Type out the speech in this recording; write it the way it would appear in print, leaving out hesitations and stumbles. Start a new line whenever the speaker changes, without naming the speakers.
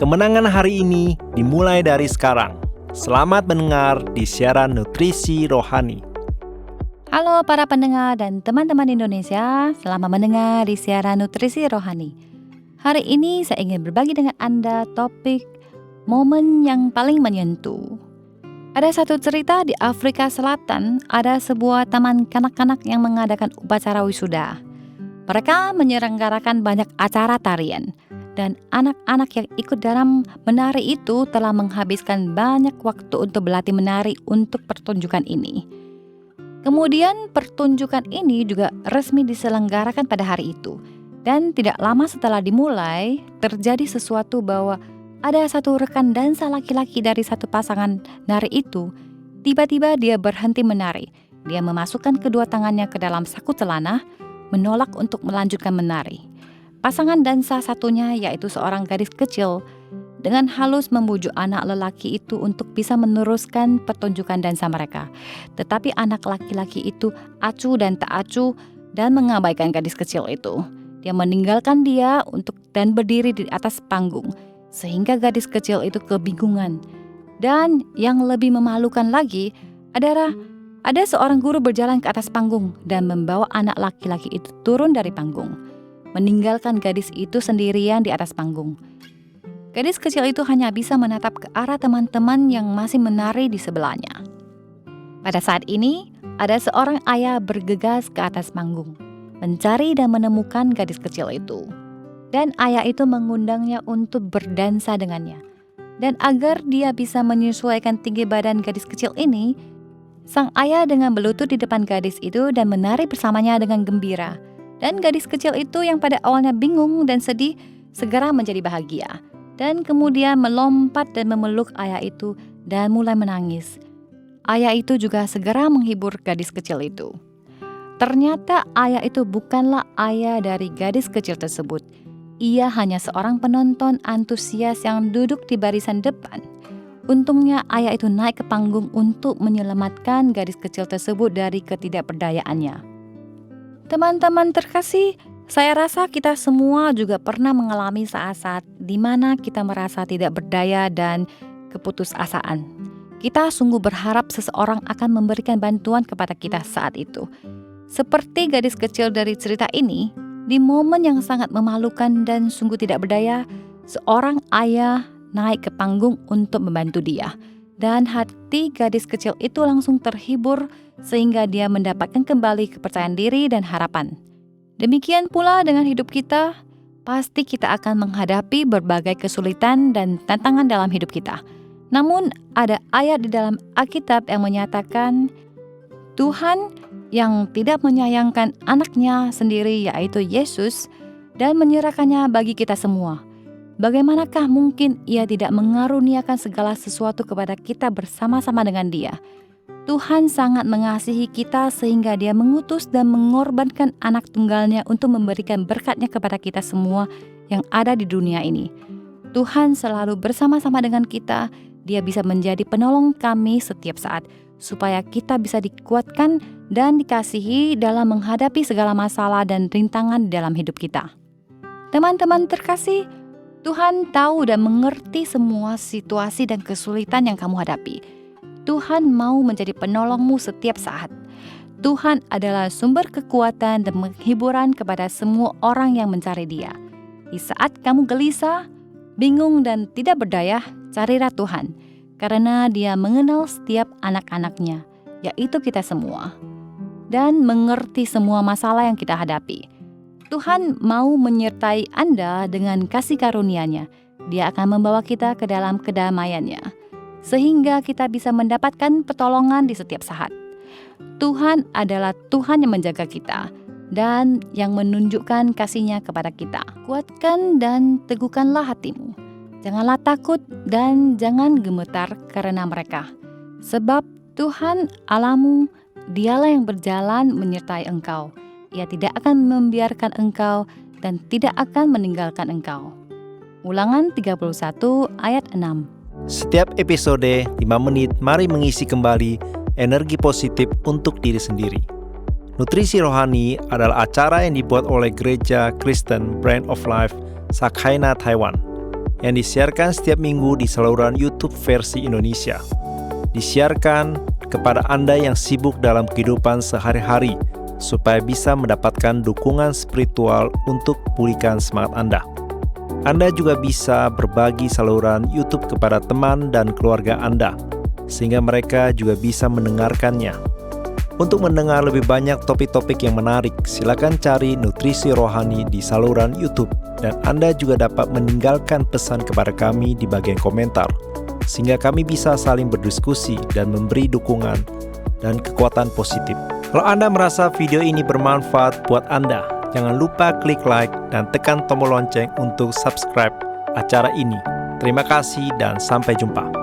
Kemenangan hari ini dimulai dari sekarang. Selamat mendengar di siaran Nutrisi Rohani.
Halo para pendengar dan teman-teman Indonesia, selamat mendengar di siaran Nutrisi Rohani. Hari ini saya ingin berbagi dengan Anda topik momen yang paling menyentuh. Ada satu cerita di Afrika Selatan, ada sebuah taman kanak-kanak yang mengadakan upacara wisuda. Mereka menyelenggarakan banyak acara tarian, dan anak-anak yang ikut dalam menari itu telah menghabiskan banyak waktu untuk berlatih menari untuk pertunjukan ini. Kemudian pertunjukan ini juga resmi diselenggarakan pada hari itu. Dan tidak lama setelah dimulai, terjadi sesuatu bahwa ada satu rekan dansa laki-laki dari satu pasangan nari itu. Tiba-tiba dia berhenti menari. Dia memasukkan kedua tangannya ke dalam saku celana, menolak untuk melanjutkan menari. Pasangan dansa satunya, yaitu seorang gadis kecil, dengan halus membujuk anak lelaki itu untuk bisa meneruskan pertunjukan dansa mereka. Tetapi anak laki-laki itu acuh dan tak acuh dan mengabaikan gadis kecil itu. Dia meninggalkan dia dan berdiri di atas panggung, sehingga gadis kecil itu kebingungan. Dan yang lebih memalukan lagi adalah ada seorang guru berjalan ke atas panggung dan membawa anak laki-laki itu turun dari panggung, meninggalkan gadis itu sendirian di atas panggung. Gadis kecil itu hanya bisa menatap ke arah teman-teman yang masih menari di sebelahnya. Pada saat ini, ada seorang ayah bergegas ke atas panggung, mencari dan menemukan gadis kecil itu. Dan ayah itu mengundangnya untuk berdansa dengannya. Dan agar dia bisa menyesuaikan tinggi badan gadis kecil ini, sang ayah dengan berlutut di depan gadis itu dan menari bersamanya dengan gembira. Dan gadis kecil itu yang pada awalnya bingung dan sedih, segera menjadi bahagia. Dan kemudian melompat dan memeluk ayah itu dan mulai menangis. Ayah itu juga segera menghibur gadis kecil itu. Ternyata ayah itu bukanlah ayah dari gadis kecil tersebut. Ia hanya seorang penonton antusias yang duduk di barisan depan. Untungnya ayah itu naik ke panggung untuk menyelamatkan gadis kecil tersebut dari ketidakberdayaannya. Teman-teman terkasih, saya rasa kita semua juga pernah mengalami saat-saat di mana kita merasa tidak berdaya dan keputusasaan. Kita sungguh berharap seseorang akan memberikan bantuan kepada kita saat itu. Seperti gadis kecil dari cerita ini, di momen yang sangat memalukan dan sungguh tidak berdaya, seorang ayah naik ke panggung untuk membantu dia. Dan hati gadis kecil itu langsung terhibur sehingga dia mendapatkan kembali kepercayaan diri dan harapan. Demikian pula dengan hidup kita, pasti kita akan menghadapi berbagai kesulitan dan tantangan dalam hidup kita. Namun ada ayat di dalam Alkitab yang menyatakan Tuhan yang tidak menyayangkan anaknya sendiri yaitu Yesus dan menyerahkannya bagi kita semua. Bagaimanakah mungkin Ia tidak mengaruniakan segala sesuatu kepada kita bersama-sama dengan Dia? Tuhan sangat mengasihi kita sehingga Dia mengutus dan mengorbankan anak tunggalnya untuk memberikan berkat-Nya kepada kita semua yang ada di dunia ini. Tuhan selalu bersama-sama dengan kita. Dia bisa menjadi penolong kami setiap saat, supaya kita bisa dikuatkan dan dikasihi dalam menghadapi segala masalah dan rintangan di dalam hidup kita. Teman-teman terkasih, Tuhan tahu dan mengerti semua situasi dan kesulitan yang kamu hadapi. Tuhan mau menjadi penolongmu setiap saat. Tuhan adalah sumber kekuatan dan penghiburan kepada semua orang yang mencari Dia. Di saat kamu gelisah, bingung dan tidak berdaya, carilah Tuhan, karena Dia mengenal setiap anak-anak-Nya, yaitu kita semua, dan mengerti semua masalah yang kita hadapi. Tuhan mau menyertai Anda dengan kasih karunia-Nya. Dia akan membawa kita ke dalam kedamaian-Nya, sehingga kita bisa mendapatkan pertolongan di setiap saat. Tuhan adalah Tuhan yang menjaga kita dan yang menunjukkan kasih-Nya kepada kita. Kuatkan dan teguhkanlah hatimu. Janganlah takut dan jangan gemetar karena mereka. Sebab Tuhan Allahmu, Dialah yang berjalan menyertai engkau. Ia tidak akan membiarkan engkau dan tidak akan meninggalkan engkau. Ulangan 31 ayat 6.
Setiap episode 5 menit, mari mengisi kembali energi positif untuk diri sendiri. Nutrisi Rohani adalah acara yang dibuat oleh Gereja Kristen Brand of Life Sakhaina Taiwan, yang disiarkan setiap minggu di saluran YouTube versi Indonesia. Disiarkan kepada Anda yang sibuk dalam kehidupan sehari-hari supaya bisa mendapatkan dukungan spiritual untuk pulihkan semangat Anda. Anda juga bisa berbagi saluran YouTube kepada teman dan keluarga Anda, sehingga mereka juga bisa mendengarkannya. Untuk mendengar lebih banyak topik-topik yang menarik, silakan cari Nutrisi Rohani di saluran YouTube, dan Anda juga dapat meninggalkan pesan kepada kami di bagian komentar, sehingga kami bisa saling berdiskusi dan memberi dukungan dan kekuatan positif. Kalau Anda merasa video ini bermanfaat buat Anda, jangan lupa klik like dan tekan tombol lonceng untuk subscribe acara ini. Terima kasih dan sampai jumpa.